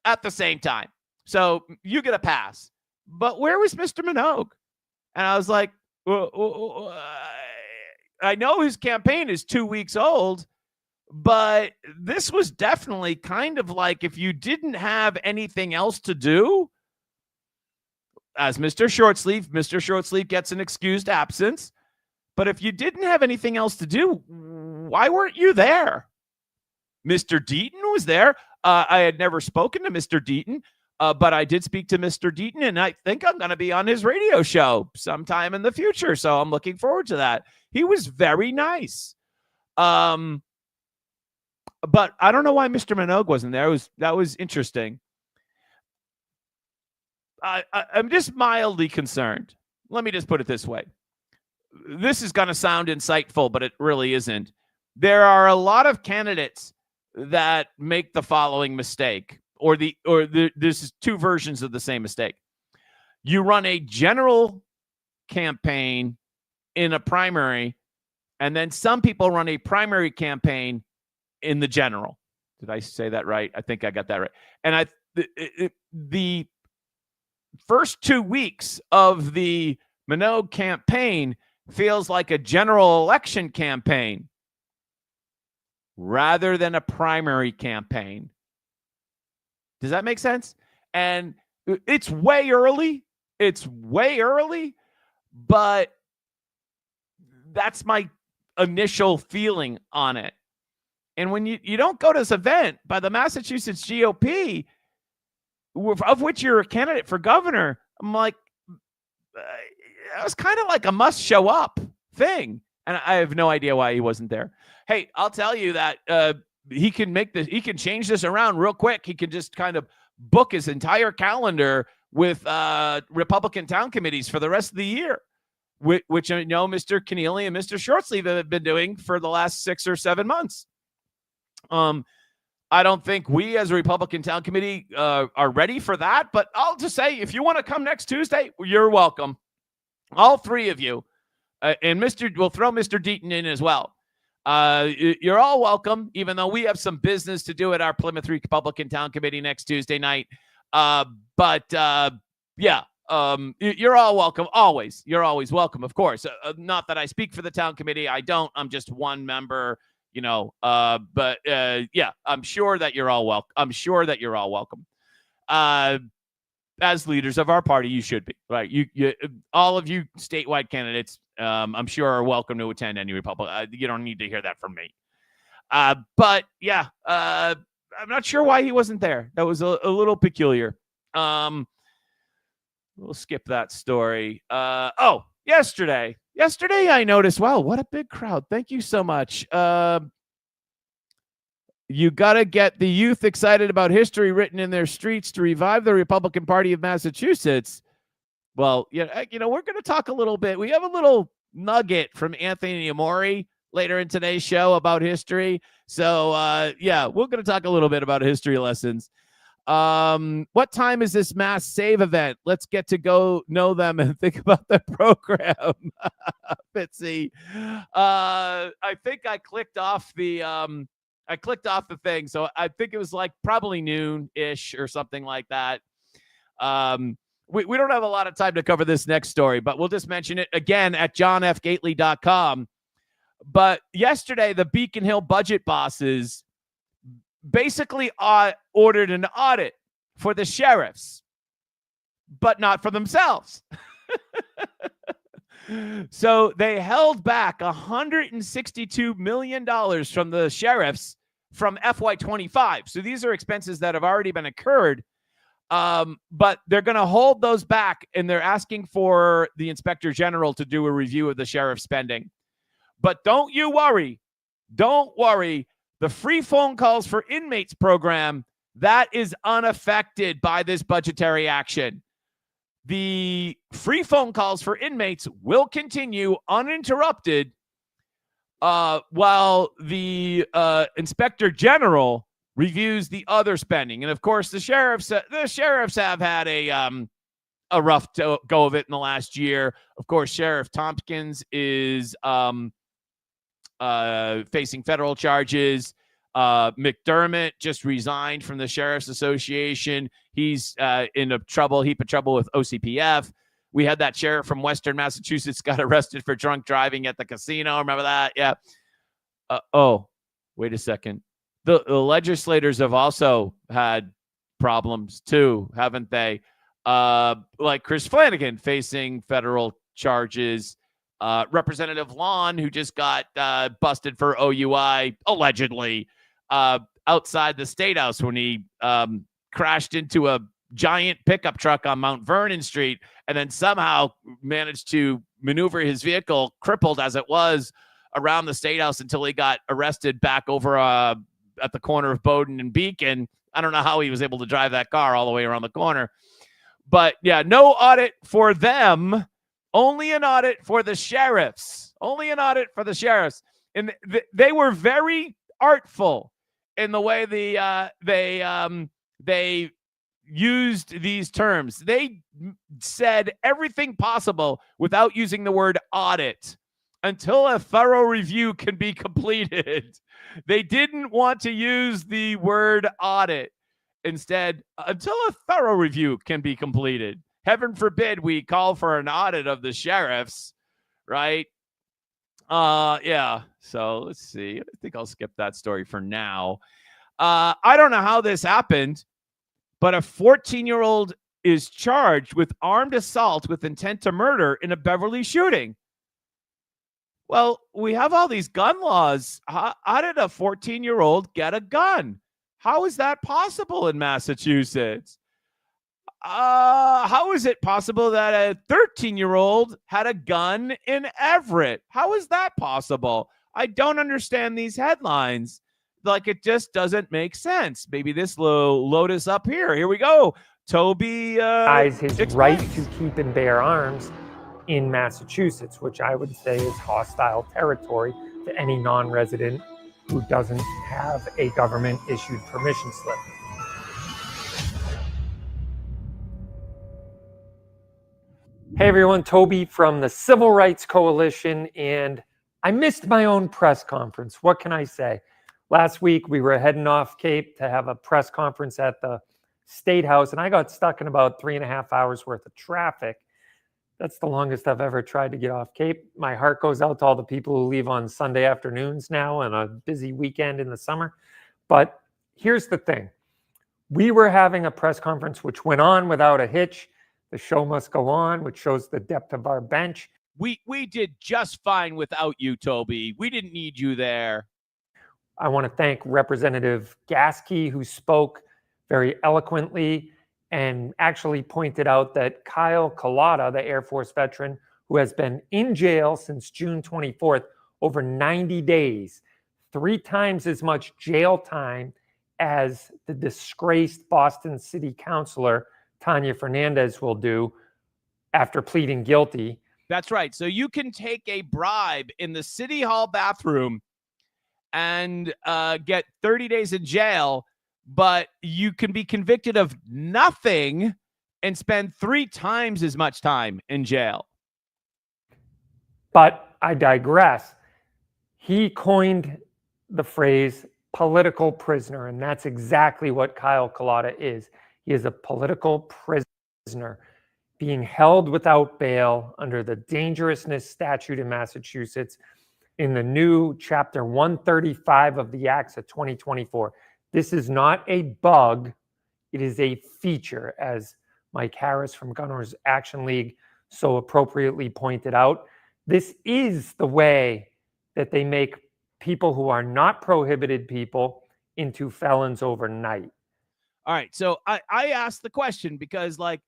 at the same time. So you get a pass. But where was Mr. Minogue? And I was like, I know his campaign is 2 weeks old, but this was definitely kind of like, if you didn't have anything else to do, as Mr. Shortsleeve gets an excused absence. But if you didn't have anything else to do, why weren't you there? Mr. Deaton was there. I had never spoken to Mr. Deaton, but I did speak to Mr. Deaton, and I think I'm going to be on his radio show sometime in the future. So I'm looking forward to that. He was very nice. But I don't know why Mr. Minogue wasn't there. That was interesting. I'm just mildly concerned. Let me just put it this way. This is going to sound insightful, but it really isn't. There are a lot of candidates that make the following mistake, this is two versions of the same mistake. You run a general campaign in a primary, and then some people run a primary campaign in the general. Did I say that right? I think I got that right. And the first 2 weeks of the Minogue campaign feels like a general election campaign rather than a primary campaign. Does that make sense? And it's way early. But that's my initial feeling on it. And when you don't go to this event by the Massachusetts GOP, of which you're a candidate for governor, I'm like, it was kind of like a must show up thing. And I have no idea why he wasn't there. Hey, I'll tell you that he can change this around real quick. He can just kind of book his entire calendar with Republican town committees for the rest of the year, which I know Mr. Keneally and Mr. Shortsleeve have been doing for the last 6 or 7 months. I don't think we as a Republican town committee are ready for that, but I'll just say, if you want to come next Tuesday, you're welcome. All 3 of you. And we'll throw Mr. Deaton in as well. You're all welcome, even though we have some business to do at our Plymouth Republican Town Committee next Tuesday night. You're all welcome. Always. You're always welcome, of course. Not that I speak for the town committee. I don't. I'm just one member, I'm sure that you're all welcome. As leaders of our party, you should be, right? You all of you statewide candidates, I'm sure are welcome to attend any Republic. You don't need to hear that from me. I'm not sure why he wasn't there. That was a little peculiar. We'll skip that story. Yesterday I noticed, wow, what a big crowd. Thank you so much. You got to get the youth excited about history written in their streets to revive the Republican Party of Massachusetts. Well, we're going to talk a little bit. We have a little nugget from Anthony Amori later in today's show about history. So, we're going to talk a little bit about history lessons. What time is this Mass Save event? Let's get to go know them and think about the program. Fitzy. I think I clicked off the thing. So I think it was like probably noon-ish or something like that. We don't have a lot of time to cover this next story, but we'll just mention it again at johnfgately.com. But yesterday, the Beacon Hill budget bosses basically ordered an audit for the sheriffs, but not for themselves. So they held back $162 million from the sheriffs from FY25. So these are expenses that have already been incurred, but they're going to hold those back, and they're asking for the Inspector General to do a review of the sheriff's spending. But don't you worry. Don't worry. The free phone calls for inmates program, that is unaffected by this budgetary action. The free phone calls for inmates will continue uninterrupted while the Inspector General reviews the other spending. And of course, the sheriffs have had a rough go of it in the last year. Of course, Sheriff Tompkins is facing federal charges. McDermott just resigned from the Sheriff's Association. He's in a heap of trouble with OCPF. We had that sheriff from Western Massachusetts got arrested for drunk driving at the casino. Remember that? Yeah. Wait a second. The legislators have also had problems too, haven't they? like Chris Flanagan facing federal charges. Representative Lon, who just got busted for OUI, allegedly, outside the State House when he crashed into a giant pickup truck on Mount Vernon Street and then somehow managed to maneuver his vehicle, crippled as it was, around the State House until he got arrested back over at the corner of Bowdoin and Beacon. I don't know how he was able to drive that car all the way around the corner. But yeah, no audit for them. Only an audit for the sheriffs. Only an audit for the sheriffs. And they were very artful in the way they used these terms. They said everything possible without using the word audit until a thorough review can be completed. They didn't want to use the word audit. Instead, until a thorough review can be completed. Heaven forbid we call for an audit of the sheriffs, right? Yeah. So let's see. I think I'll skip that story for now. I don't know how this happened, but a 14-year-old is charged with armed assault with intent to murder in a Beverly shooting. Well, we have all these gun laws. How did a 14-year-old get a gun? How is that possible in Massachusetts? How is it possible that a 13-year-old had a gun in Everett? How is that possible? I don't understand these headlines. Like, it just doesn't make sense. Maybe this will load us up here. Here we go. Toby his right to keep and bear arms in Massachusetts, which I would say is hostile territory to any non-resident who doesn't have a government-issued permission slip. Hey everyone, Toby from the Civil Rights Coalition, and I missed my own press conference. What can I say? Last week we were heading off Cape to have a press conference at the State House, and I got stuck in about 3.5 hours worth of traffic. That's the longest I've ever tried to get off Cape. My heart goes out to all the people who leave on Sunday afternoons now and a busy weekend in the summer. But here's the thing. We were having a press conference which went on without a hitch. The show must go on, which shows the depth of our bench. We did just fine without you, Toby. We didn't need you there. I want to thank Representative Gasky, who spoke very eloquently and actually pointed out that Kyle Collada, the Air Force veteran, who has been in jail since June 24th, over 90 days, 3 times as much jail time as the disgraced Boston City Councilor, Tanya Fernandez, will do after pleading guilty. That's right. So you can take a bribe in the City Hall bathroom and get 30 days in jail, but you can be convicted of nothing and spend 3 times as much time in jail. But I digress. He coined the phrase political prisoner, and that's exactly what Kyle Collada is. He is a political prisoner being held without bail under the dangerousness statute in Massachusetts in the new Chapter 135 of the Acts of 2024. This is not a bug. It is a feature, as Mike Harris from Gun Owners Action League so appropriately pointed out. This is the way that they make people who are not prohibited people into felons overnight. All right. So I asked the question because, like,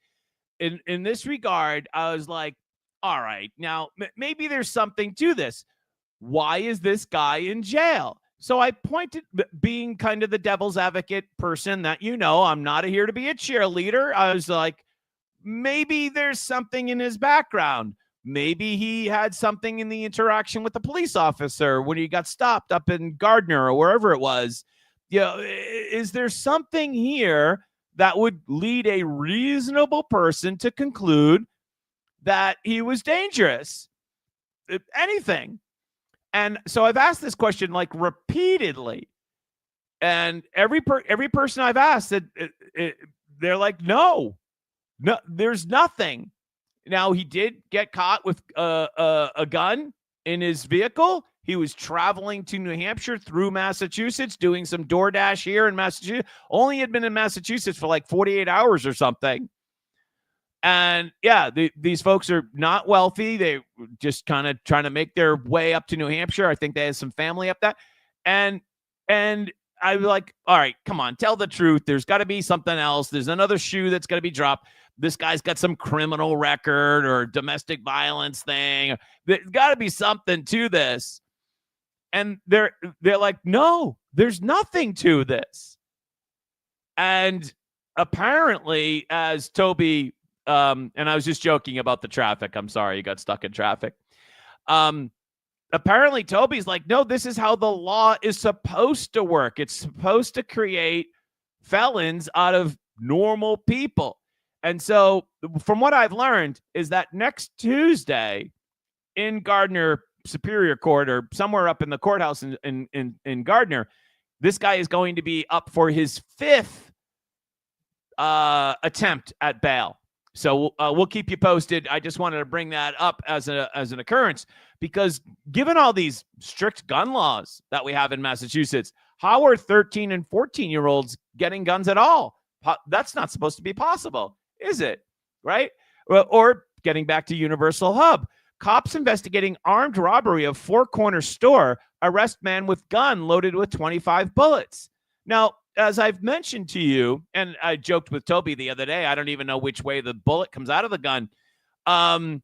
in this regard, I was like, all right, now maybe there's something to this. Why is this guy in jail? So I pointed, being kind of the devil's advocate person that, I'm not here to be a cheerleader. I was like, maybe there's something in his background. Maybe he had something in the interaction with the police officer when he got stopped up in Gardner or wherever it was. Is there something here that would lead a reasonable person to conclude that he was dangerous? Anything. And so I've asked this question like repeatedly, and every person I've asked said they're like, no, there's nothing. Now, he did get caught with a gun in his vehicle. He was traveling to New Hampshire through Massachusetts, doing some DoorDash here in Massachusetts. Only had been in Massachusetts for like 48 hours or something. And yeah, these folks are not wealthy. They just kind of trying to make their way up to New Hampshire. I think they have some family up there. And I was like, all right, come on, tell the truth. There's got to be something else. There's another shoe that's going to be dropped. This guy's got some criminal record or domestic violence thing. There's got to be something to this. And they're like, no, there's nothing to this. And apparently, as Toby, and I was just joking about the traffic. I'm sorry, you got stuck in traffic. Apparently, Toby's like, no, this is how the law is supposed to work. It's supposed to create felons out of normal people. And so from what I've learned is that next Tuesday in Gardner Superior Court, or somewhere up in the courthouse in Gardner, this guy is going to be up for his 5th attempt at bail. So we'll keep you posted. I just wanted to bring that up as an occurrence, because given all these strict gun laws that we have in Massachusetts, how are 13 and 14-year-olds getting guns at all? That's not supposed to be possible, is it? Right? Or getting back to Universal Hub, cops investigating armed robbery of Four Corners store, arrest man with gun loaded with 25 bullets. Now, as I've mentioned to you, and I joked with Toby the other day, I don't even know which way the bullet comes out of the gun. How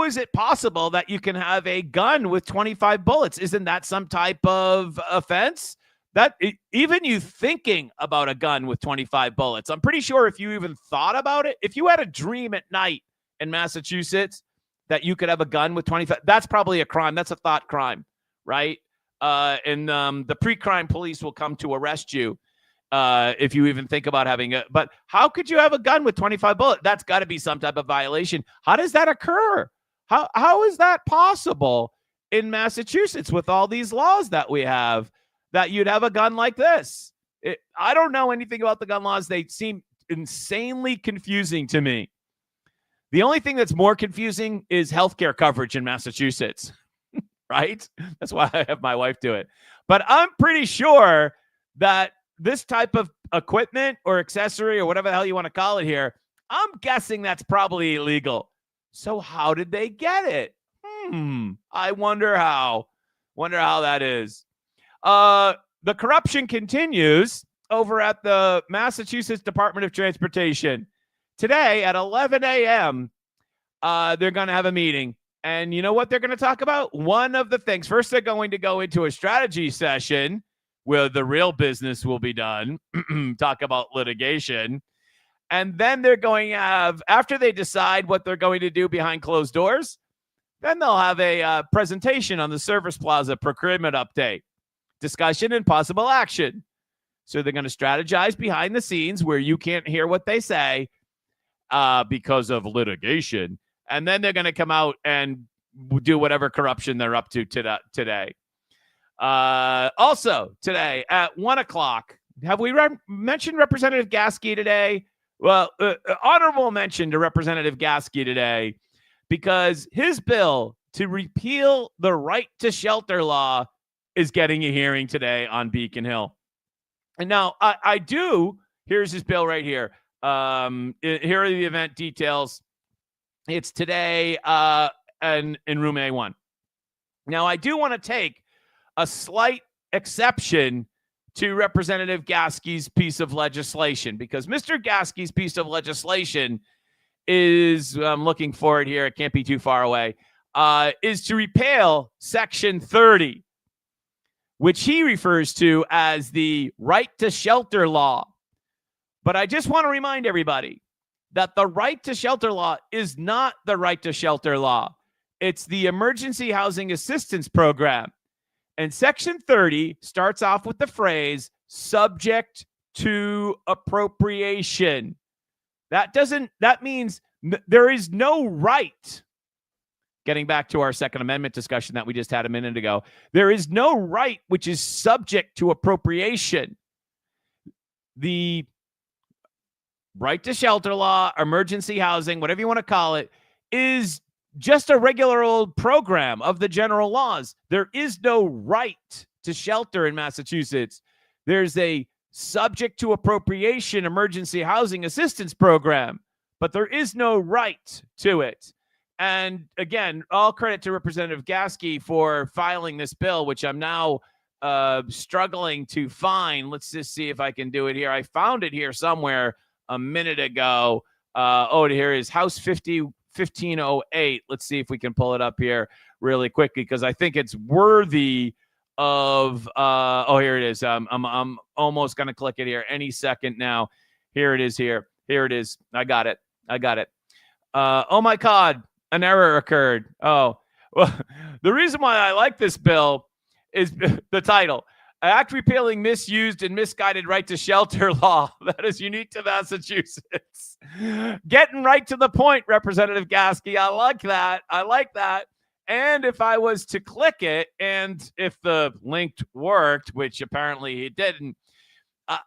is it possible that you can have a gun with 25 bullets? Isn't that some type of offense? That even you thinking about a gun with 25 bullets, I'm pretty sure if you even thought about it, if you had a dream at night in Massachusetts that you could have a gun with 25, that's probably a crime. That's a thought crime, right? And the pre-crime police will come to arrest you if you even think about having it. But how could you have a gun with 25 bullets? That's got to be some type of violation. How does that occur? How is that possible in Massachusetts with all these laws that we have, that you'd have a gun like this? I don't know anything about the gun laws. They seem insanely confusing to me. The only thing that's more confusing is healthcare coverage in Massachusetts. Right? That's why I have my wife do it. But I'm pretty sure that this type of equipment or accessory or whatever the hell you want to call it here, I'm guessing that's probably illegal. So how did they get it? I wonder how. Wonder how that is. The corruption continues over at the Massachusetts Department of Transportation. Today at 11 a.m., they're going to have a meeting. And you know what they're going to talk about? One of the things. First, they're going to go into a strategy session where the real business will be done. Talk about litigation. And then they're going to have, after they decide what they're going to do behind closed doors, then they'll have a presentation on the Service Plaza procurement update, discussion, and possible action. So they're going to strategize behind the scenes where you can't hear what they say because of litigation. And then they're going to come out and do whatever corruption they're up to today. Also, today at 1 o'clock, have we mentioned Representative Gasky today? Well, honorable mention to Representative Gasky today, because his bill to repeal the right to shelter law is getting a hearing today on Beacon Hill. And now here's his bill right here. Here are the event details. It's today in room A1. Now, I do want to take a slight exception to Representative Gasky's piece of legislation, because Mr. Gasky's piece of legislation is, I'm looking for it here, it can't be too far away, is to repeal Section 30, which he refers to as the right to shelter law. But I just want to remind everybody that the right to shelter law is not the right to shelter law. It's the Emergency Housing Assistance Program. And Section 30 starts off with the phrase, subject to appropriation. That means there is no right. Getting back to our Second Amendment discussion that we just had a minute ago, there is no right which is subject to appropriation. The right to shelter law, emergency housing, whatever you want to call it, is just a regular old program of the general laws. There is no right to shelter in Massachusetts. There's a subject to appropriation emergency housing assistance program, but there is no right to it. And again, all credit to Representative Gasky for filing this bill, which I'm now struggling to find. Let's just see if I can do it here. I found it here somewhere a minute ago. Here is House 1508. Let's see if we can pull it up here really quickly, because I think it's worthy of here it is. I'm almost going to click it here any second now. Here it is here. Here it is. I got it. Oh my God, an error occurred. Oh, well, the reason why I like this bill is the title. Act repealing misused and misguided right to shelter law that is unique to Massachusetts. Getting right to the point, Representative Gasky. I like that. And if I was to click it, and if the link worked, which apparently it didn't,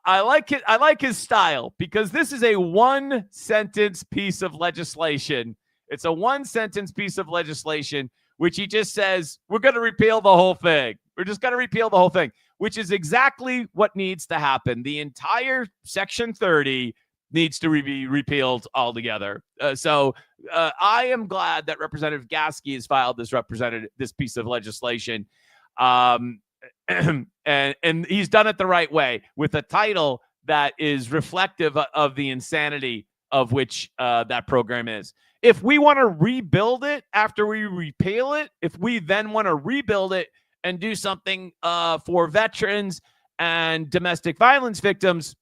I like it. I like his style, because this is a one-sentence piece of legislation. It's a one-sentence piece of legislation, which he just says, we're going to repeal the whole thing. We're just going to repeal the whole thing, which is exactly what needs to happen. The entire Section 30 needs to be repealed altogether. So I am glad that Representative Gasky has filed this piece of legislation. And he's done it the right way, with a title that is reflective of the insanity of which that program is. If we want to rebuild it after we repeal it, if we then want to rebuild it and do something for veterans and domestic violence victims,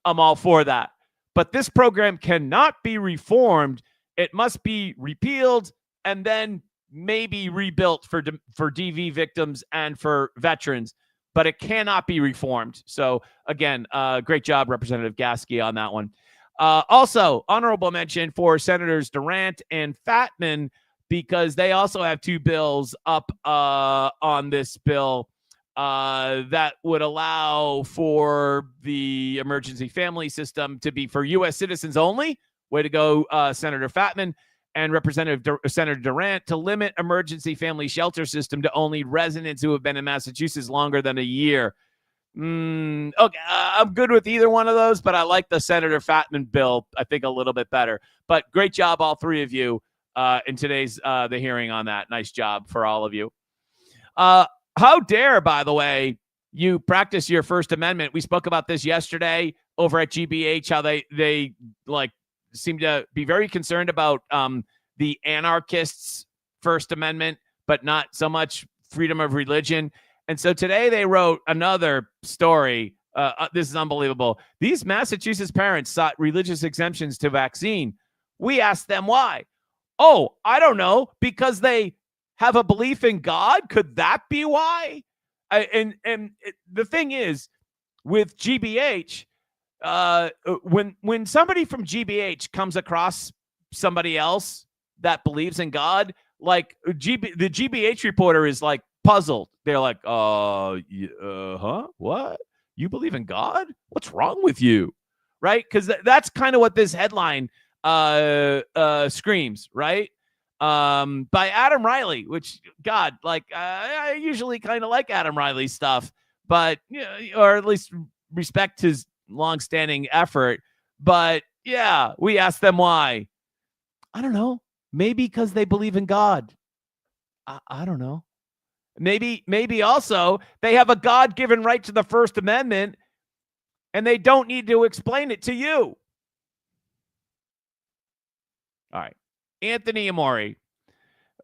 I'm all for that. But this program cannot be reformed. It must be repealed and then maybe rebuilt for DV victims and for veterans, but it cannot be reformed. So again, great job, Representative Gasky, on that one. Also, honorable mention for Senators Durant and Fatman, because they also have two bills up on this bill that would allow for the emergency family system to be for U.S. citizens only. Way to go, Senator Fatman. And Senator Durant, to limit emergency family shelter system to only residents who have been in Massachusetts longer than a year. Okay, I'm good with either one of those, but I like the Senator Fatman bill, I think, a little bit better. But great job, all three of you, in today's the hearing on that. Nice job for all of you. How dare, by the way, you practice your First Amendment? We spoke about this yesterday over at GBH, how they like seem to be very concerned about the anarchists' First Amendment, but not so much freedom of religion. And so today they wrote another story. This is unbelievable. These Massachusetts parents sought religious exemptions to vaccine. We asked them why. Oh, I don't know, because they have a belief in God. Could that be why? And the thing is, with GBH, when somebody from GBH comes across somebody else that believes in God, like the GBH reporter is like puzzled. They're like, huh? What? You believe in God? What's wrong with you? Right? Because that's kind of what this headline screams, right? By Adam Riley, which, God, like, I usually kind of like Adam Riley's stuff, but, or at least respect his longstanding effort. But yeah, we asked them why. I don't know. Maybe because they believe in God. I don't know. Maybe also they have a God-given right to the First Amendment and they don't need to explain it to you. All right. Anthony Amori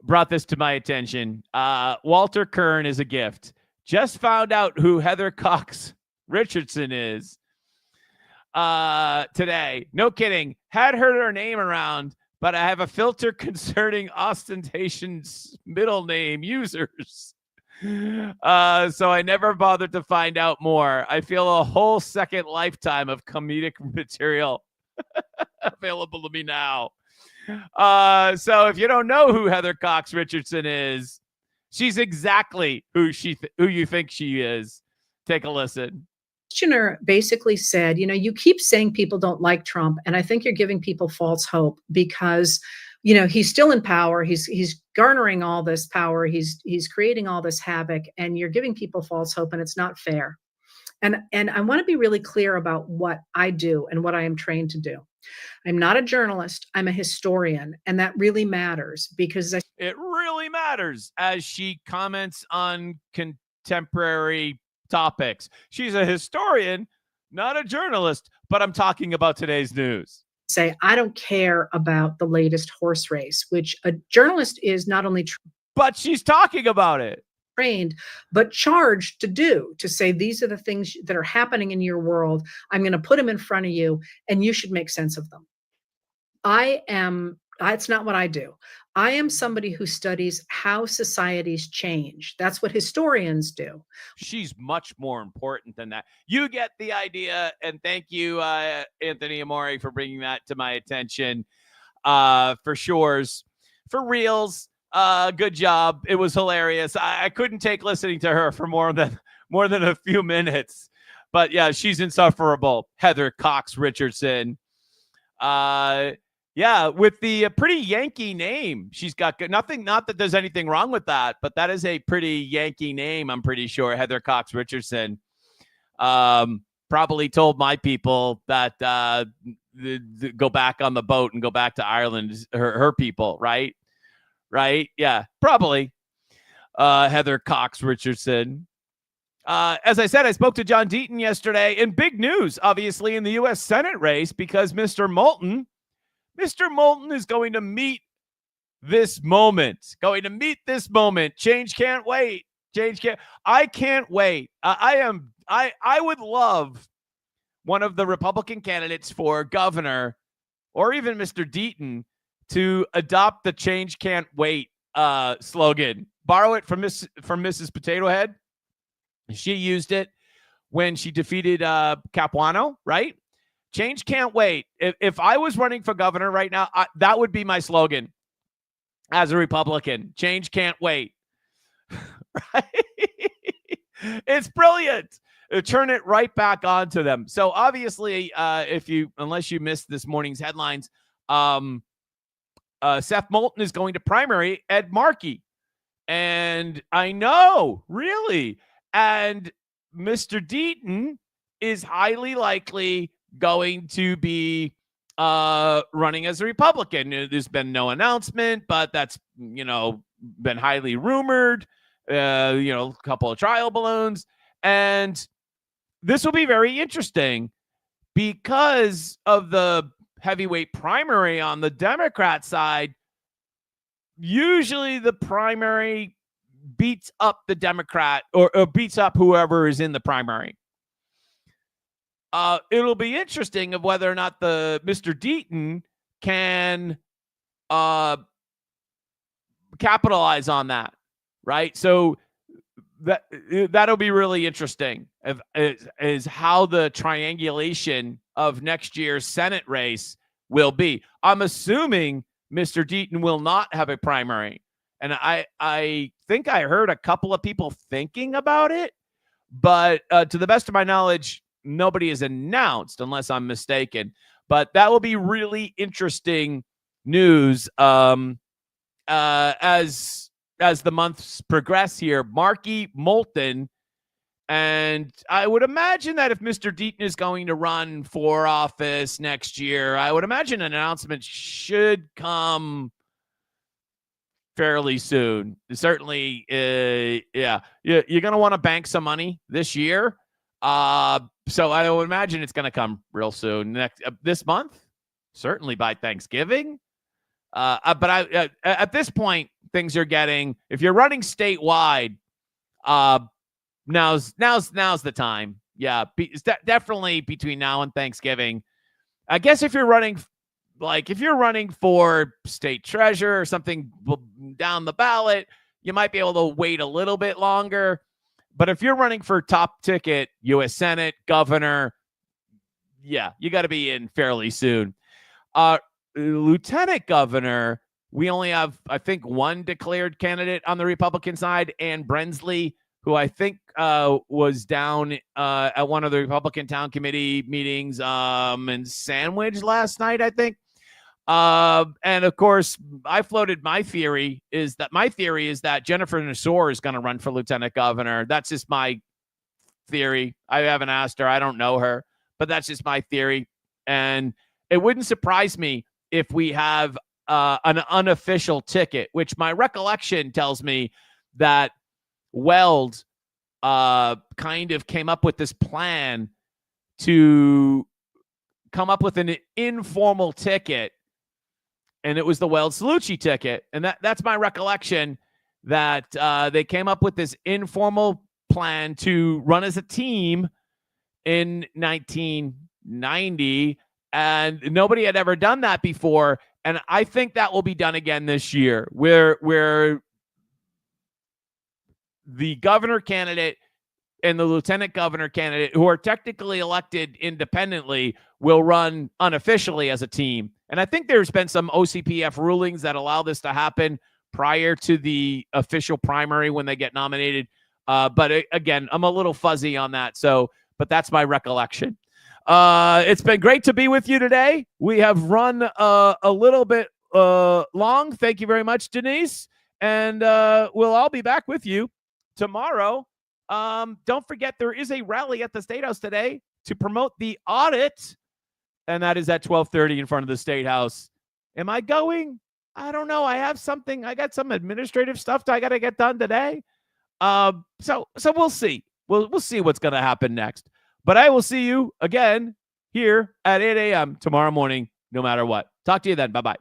brought this to my attention. Walter Kern is a gift. Just found out who Heather Cox Richardson is today. No kidding. Had heard her name around, but I have a filter concerning ostentatious middle name users. So I never bothered to find out more. I feel a whole second lifetime of comedic material available to me now. So if you don't know who Heather Cox Richardson is, she's exactly who you think she is. Take a listen. Questioner basically said, you keep saying people don't like Trump, and I think you're giving people false hope because, he's still in power. He's garnering all this power. He's creating all this havoc, and you're giving people false hope, and it's not fair. And I want to be really clear about what I do and what I am trained to do. I'm not a journalist, I'm a historian, and that really matters because It really matters as she comments on contemporary topics. She's a historian, not a journalist, but I'm talking about today's news. say I don't care about the latest horse race, which a journalist is not only But she's talking about it. trained, but charged to do, to say these are the things that are happening in your world. I'm going to put them in front of you and you should make sense of them. It's not what I do. I am somebody who studies how societies change. That's what historians do. She's much more important than that. You get the idea. And thank you, Anthony Amore, for bringing that to my attention. For sures, for reals. Good job. It was hilarious. I couldn't take listening to her for more than a few minutes. But yeah, she's insufferable. Heather Cox Richardson. Yeah, with the pretty Yankee name. She's got nothing, not that there's anything wrong with that, but that is a pretty Yankee name, I'm pretty sure. Heather Cox Richardson. Probably told my people that go back on the boat and go back to Ireland, her people, right? Right? Yeah, probably. Heather Cox Richardson. As I said, I spoke to John Deaton yesterday, and big news, obviously, in the U.S. Senate race, because Mr. Moulton is going to meet this moment. Change can't wait. I can't wait. I would love one of the Republican candidates for governor, or even Mr. Deaton, to adopt the "Change Can't Wait" slogan. Borrow it from Mrs. Potato Head. She used it when she defeated Capuano, right? Change can't wait. If I was running for governor right now, that would be my slogan as a Republican. Change can't wait. Right? It's brilliant. Turn it right back on to them. So obviously, unless you missed this morning's headlines, Seth Moulton is going to primary Ed Markey. And I know, really. And Mr. Deaton is highly likely going to be running as a Republican. There's been no announcement, but that's, been highly rumored, a couple of trial balloons. And this will be very interesting because of the heavyweight primary on the Democrat side. Usually the primary beats up the Democrat or beats up whoever is in the primary. It'll be interesting of whether or not the Mr. Deaton can capitalize on that, right? So that'll be really interesting is how the triangulation of next year's Senate race will be. I'm assuming Mr. Deaton will not have a primary. And I think I heard a couple of people thinking about it, but to the best of my knowledge, nobody has announced, unless I'm mistaken. But that will be really interesting news as the months progress here. Markey, Moulton, and I would imagine that if Mr. Deaton is going to run for office next year, I would imagine an announcement should come fairly soon. Certainly, you're going to want to bank some money this year. So I would imagine it's going to come real soon. This month, certainly by Thanksgiving. But at this point, things are getting. If you're running statewide, now's the time. Yeah, it's definitely between now and Thanksgiving. I guess if you're running for state treasurer or something down the ballot, you might be able to wait a little bit longer. But if you're running for top ticket, U.S. Senate, governor, yeah, you got to be in fairly soon. Lieutenant governor, we only have, I think, one declared candidate on the Republican side, Ann Brensley, who I think was down at one of the Republican town committee meetings in Sandwich last night, I think. And of course, I floated my theory is that Jennifer Nassour is going to run for lieutenant governor. That's just my theory. I haven't asked her. I don't know her, but that's just my theory. And it wouldn't surprise me if we have an unofficial ticket, which my recollection tells me that Weld kind of came up with this plan to come up with an informal ticket, and it was the Weld-Cellucci ticket. And that's my recollection, that they came up with this informal plan to run as a team in 1990, and nobody had ever done that before. And I think that will be done again this year, where the governor candidate and the lieutenant governor candidate, who are technically elected independently, will run unofficially as a team. And I think there's been some OCPF rulings that allow this to happen prior to the official primary when they get nominated. But again, I'm a little fuzzy on that. But that's my recollection. It's been great to be with you today. We have run a little bit long. Thank you very much, Denise. And we'll all be back with you tomorrow. Don't forget, there is a rally at the State House today to promote the audit, and that is at 12:30 in front of the State House. Am I going? I don't know. I have something. I got some administrative stuff I got to get done today. So we'll see. We'll see what's going to happen next. But I will see you again here at 8 a.m. tomorrow morning, no matter what. Talk to you then. Bye-bye.